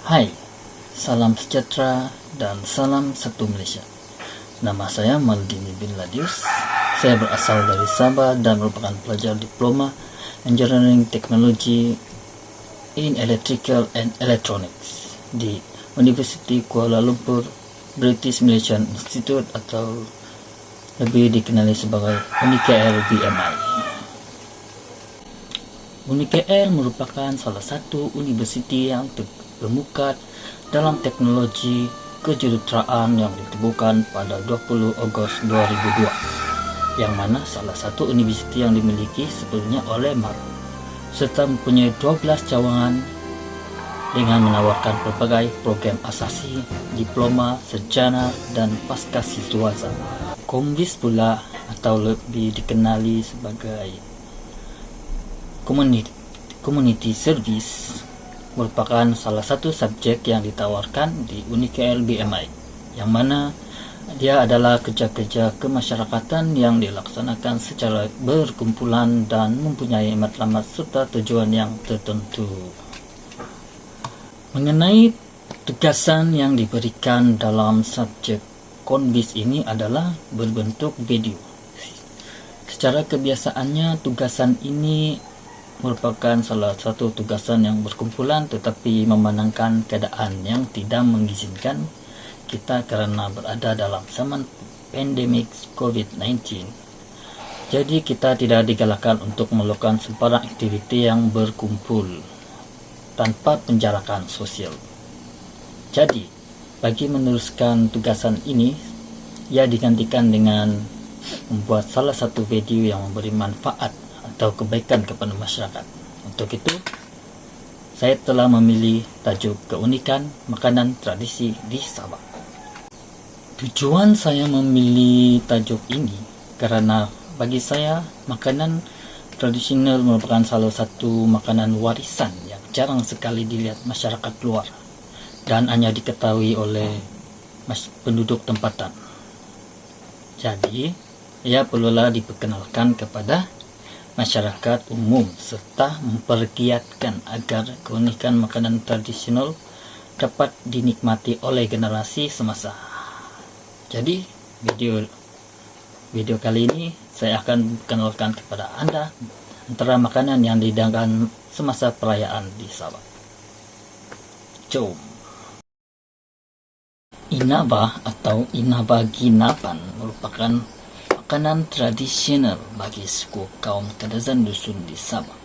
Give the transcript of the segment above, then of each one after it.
Hai, salam sejahtera dan salam satu Malaysia. Nama saya Maldini bin Ladius. Saya berasal dari Sabah dan merupakan pelajar diploma Engineering Technology in Electrical and Electronics di Universiti Kuala Lumpur British Malaysian Institute atau lebih dikenali sebagai UniKL BMI. UniKL merupakan salah satu universiti yang terkemuka dalam teknologi kejuruteraan yang ditemukan pada 20 Ogos 2002, yang mana salah satu universiti yang dimiliki sebelumnya oleh MARA, serta mempunyai 12 cawangan dengan menawarkan berbagai program asasi, diploma, sarjana, dan pasca siswaza. Kombis pula atau lebih dikenali sebagai Community Service merupakan salah satu subjek yang ditawarkan di UniKL BMI, yang mana dia adalah kerja-kerja kemasyarakatan yang dilaksanakan secara berkumpulan dan mempunyai matlamat serta tujuan yang tertentu. Mengenai tugasan yang diberikan dalam subjek Kombis ini adalah berbentuk video. Secara kebiasaannya tugasan ini merupakan salah satu tugasan yang berkumpulan, tetapi memandangkan keadaan yang tidak mengizinkan kita karena berada dalam zaman pandemik COVID-19. Jadi kita tidak digalakkan untuk melakukan sembarang aktiviti yang berkumpul tanpa penjarakan sosial. Jadi bagi meneruskan tugasan ini, ia digantikan dengan membuat salah satu video yang memberi manfaat atau kebaikan kepada masyarakat. Untuk itu, saya telah memilih tajuk keunikan makanan tradisi di Sabah. Tujuan saya memilih tajuk ini karena bagi saya makanan tradisional merupakan salah satu makanan warisan yang jarang sekali dilihat masyarakat luar dan hanya diketahui oleh penduduk tempatan. Jadi, ia perlulah diperkenalkan kepada masyarakat umum serta mempergiatkan agar keunikan makanan tradisional dapat dinikmati oleh generasi semasa. Jadi, video kali ini saya akan kenalkan kepada Anda antara makanan yang dihidangkan semasa perayaan di Sabah. Jom. Inaba atau Inaba Ginapan merupakan makanan tradisional bagi suku kaum Kadazan Dusun di Sabah.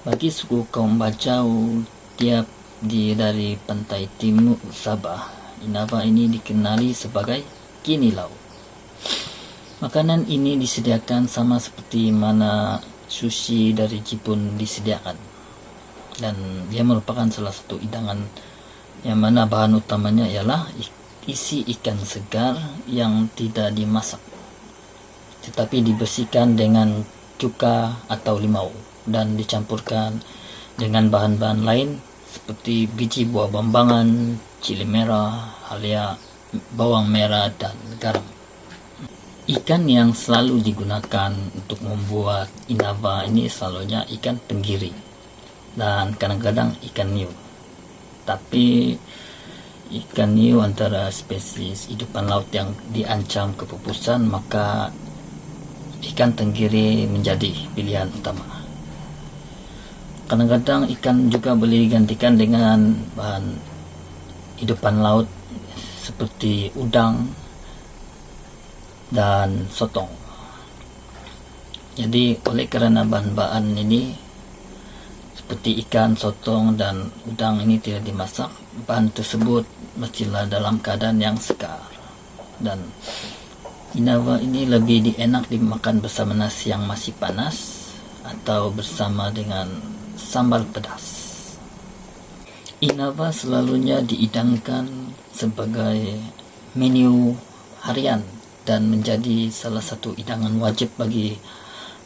Bagi suku kaum Bajau dari pantai timur Sabah, Inaba ini dikenali sebagai kinilau. Makanan ini disediakan sama seperti mana sushi dari Jepun disediakan, dan dia merupakan salah satu hidangan yang mana bahan utamanya ialah isi ikan segar yang tidak dimasak, tetapi dibersihkan dengan cuka atau limau dan dicampurkan dengan bahan-bahan lain seperti biji buah bambangan, cili merah, halia, bawang merah, dan garam. Ikan yang selalu digunakan untuk membuat inaba ini selalunya ikan tenggiri dan kadang-kadang ikan hiu. Tapi ikan hiu antara spesies hidupan laut yang diancam kepupusan, maka ikan tenggiri menjadi pilihan utama. Kadang-kadang ikan juga boleh digantikan dengan bahan hidupan laut seperti udang dan sotong. Jadi oleh kerana bahan-bahan ini seperti ikan, sotong, dan udang ini tidak dimasak, bahan tersebut mestilah dalam keadaan yang segar. Dan inaba ini lebih enak dimakan bersama nasi yang masih panas atau bersama dengan sambal pedas. Inaba selalunya dihidangkan sebagai menu harian dan menjadi salah satu hidangan wajib bagi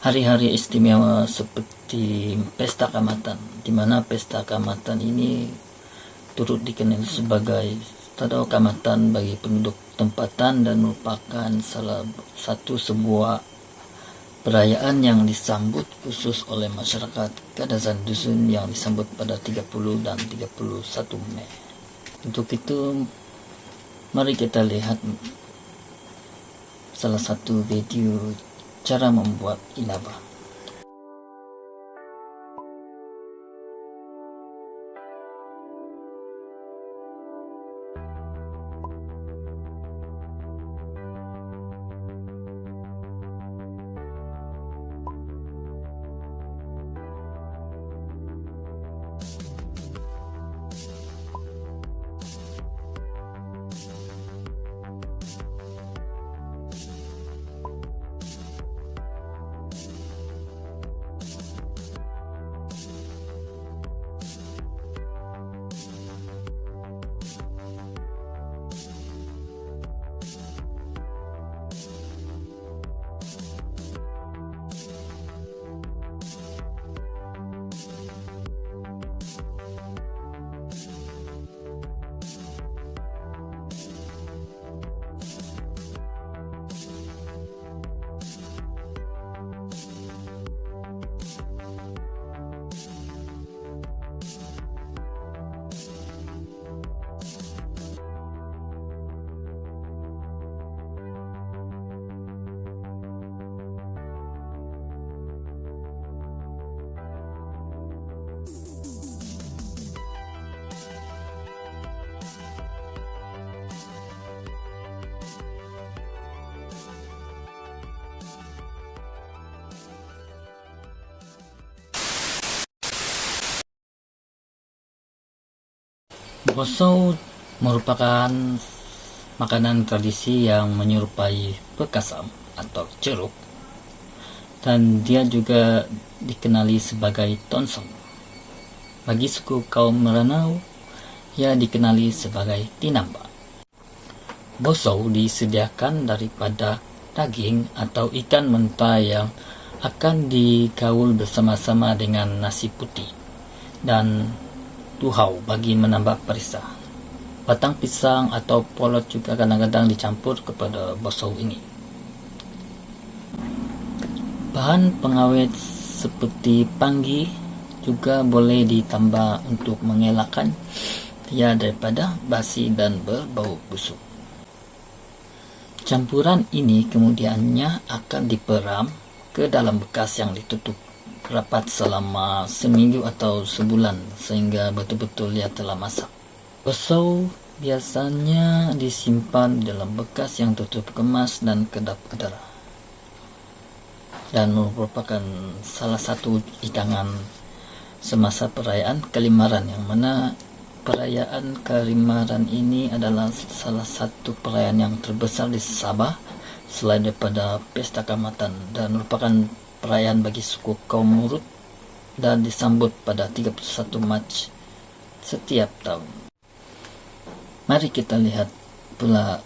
hari-hari istimewa seperti pesta Kaamatan, di mana pesta Kaamatan ini turut dikenal sebagai tanda Kaamatan bagi penduduk tempatan dan merupakan salah satu sebuah perayaan yang disambut khusus oleh masyarakat Kadazan Dusun yang disambut pada 30 dan 31 Mei. Untuk itu, mari kita lihat salah satu video cara membuat inaba. Bosau merupakan makanan tradisi yang menyerupai bekasam atau jeruk, dan dia juga dikenali sebagai tonsong. Bagi suku kaum Meranau, ia dikenali sebagai tinamba. Bosau disediakan daripada daging atau ikan mentah yang akan digaul bersama-sama dengan nasi putih dan tuhau bagi menambah perisa. Batang pisang atau polot juga kadang-kadang dicampur kepada bosau ini. Bahan pengawet seperti panggi juga boleh ditambah untuk mengelakkan ia daripada basi dan berbau busuk. Campuran ini kemudiannya akan diperam ke dalam bekas yang ditutup rapat selama seminggu atau sebulan sehingga betul-betul ia telah masak. Bosau biasanya disimpan dalam bekas yang tutup kemas dan kedap udara, dan merupakan salah satu hidangan semasa perayaan Kalimaran, yang mana perayaan Kalimaran ini adalah salah satu perayaan yang terbesar di Sabah selain daripada Pesta Kaamatan, dan merupakan perayaan bagi suku kaum Murut dan disambut pada 31 Mac setiap tahun. Mari kita lihat pula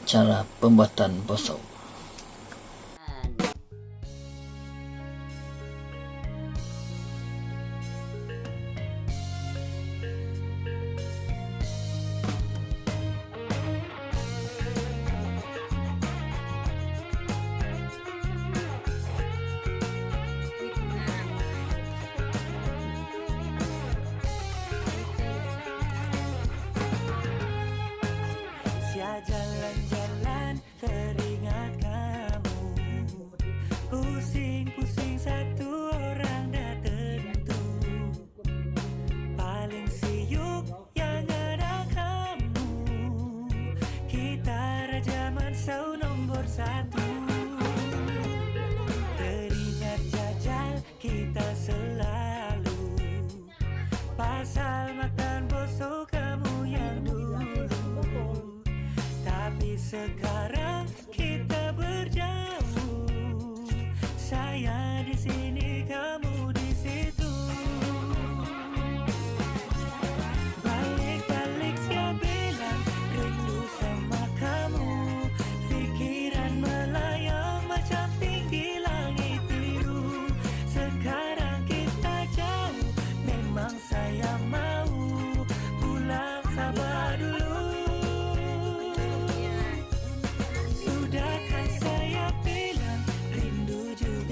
cara pembuatan bosau. Jalan-jalan teringat kamu, pusing-pusing satu orang dah tentu, paling siuk yang ada kamu, kita raja mansau nomor 1. Teringat jajal kita selalu, pasal makan bosau kamu yang dulu. Tapi sekarang kita berjauh, saya di sini, kamu di situ. Balik-balik saya bilang rindu sama kamu, pikiran melayang macam tinggi langit biru. Sekarang kita jauh, memang saya mau pulang Sabah dulu. Sudah kan saya bilang rindu juga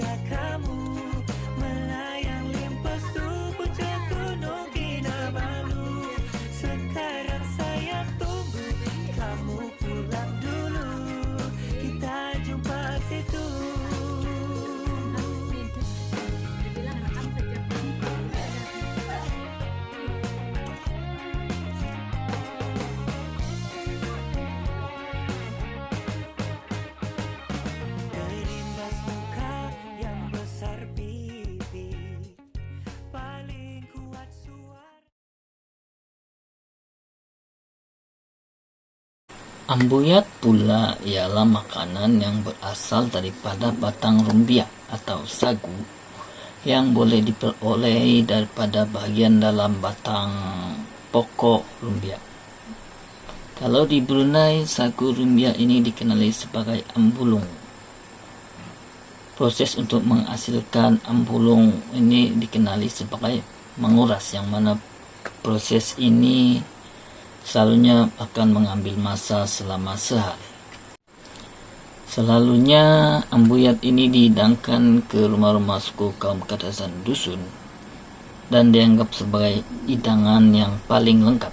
Ambuyat pula ialah makanan yang berasal daripada batang rumbia atau sagu yang boleh diperoleh daripada bahagian dalam batang pokok rumbia. Kalau di Brunei, sagu rumbia ini dikenali sebagai ambulung. Proses untuk menghasilkan ambulung ini dikenali sebagai menguras, yang mana proses ini selalunya akan mengambil masa selama sehari. Selalunya ambuyat ini dihidangkan ke rumah-rumah suku kaum Kadazan dusun dan dianggap sebagai hidangan yang paling lengkap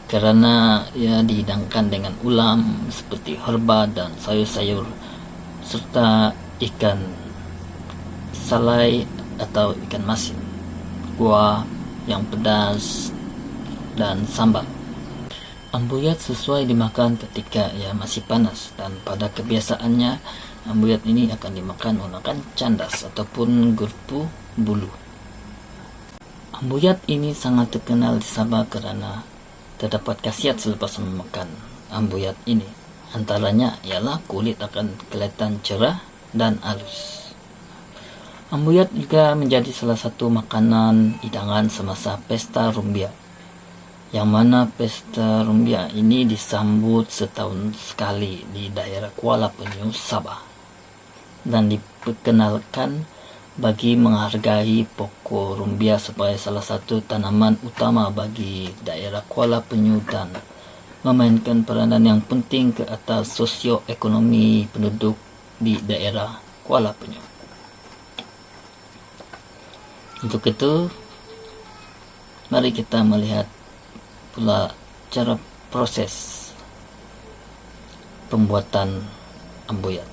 karena ia dihidangkan dengan ulam seperti herba dan sayur-sayur serta ikan salai atau ikan masin, kuah yang pedas dan sambal. Ambuyat sesuai dimakan ketika ia masih panas, dan pada kebiasaannya ambuyat ini akan dimakan menggunakan candas ataupun garpu bulu. Ambuyat ini sangat terkenal di Sabah karena terdapat khasiat selepas memakan ambuyat ini. Antaranya ialah kulit akan kelihatan cerah dan halus. Ambuyat juga menjadi salah satu makanan hidangan semasa pesta rumbia, yang mana pesta rumbia ini disambut setahun sekali di daerah Kuala Penyu, Sabah, dan diperkenalkan bagi menghargai pokok rumbia sebagai salah satu tanaman utama bagi daerah Kuala Penyu dan memainkan peranan yang penting ke atas sosioekonomi penduduk di daerah Kuala Penyu. Untuk itu, mari kita melihat pula cara proses pembuatan ambuyat.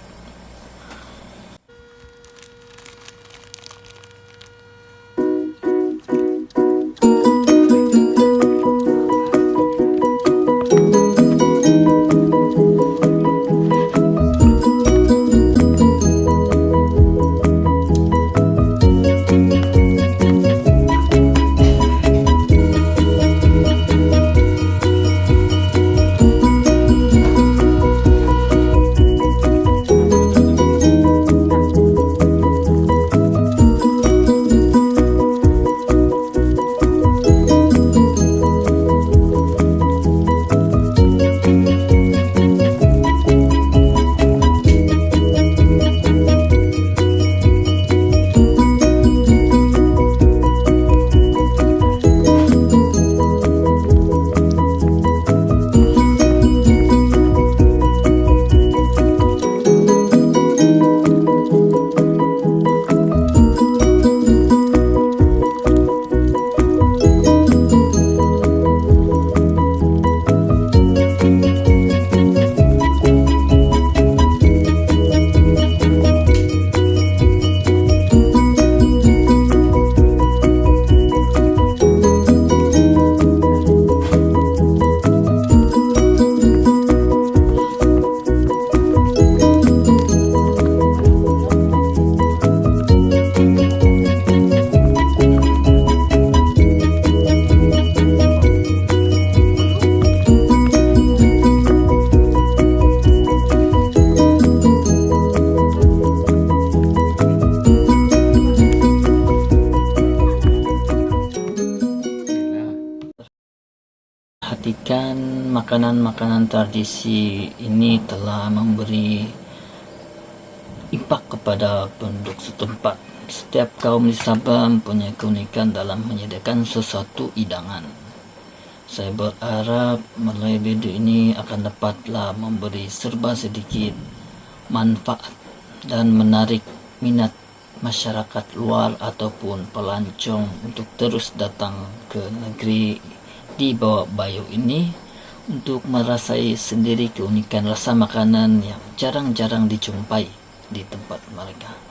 Perhatikan makanan-makanan tradisi ini telah memberi impak kepada penduduk setempat. Setiap kaum di Sabah mempunyai keunikan dalam menyediakan sesuatu hidangan. Saya berharap melalui video ini akan dapatlah memberi serba sedikit manfaat dan menarik minat masyarakat luar ataupun pelancong untuk terus datang ke negeri di bawah bayu ini untuk merasai sendiri keunikan rasa makanan yang jarang-jarang dijumpai di tempat mereka.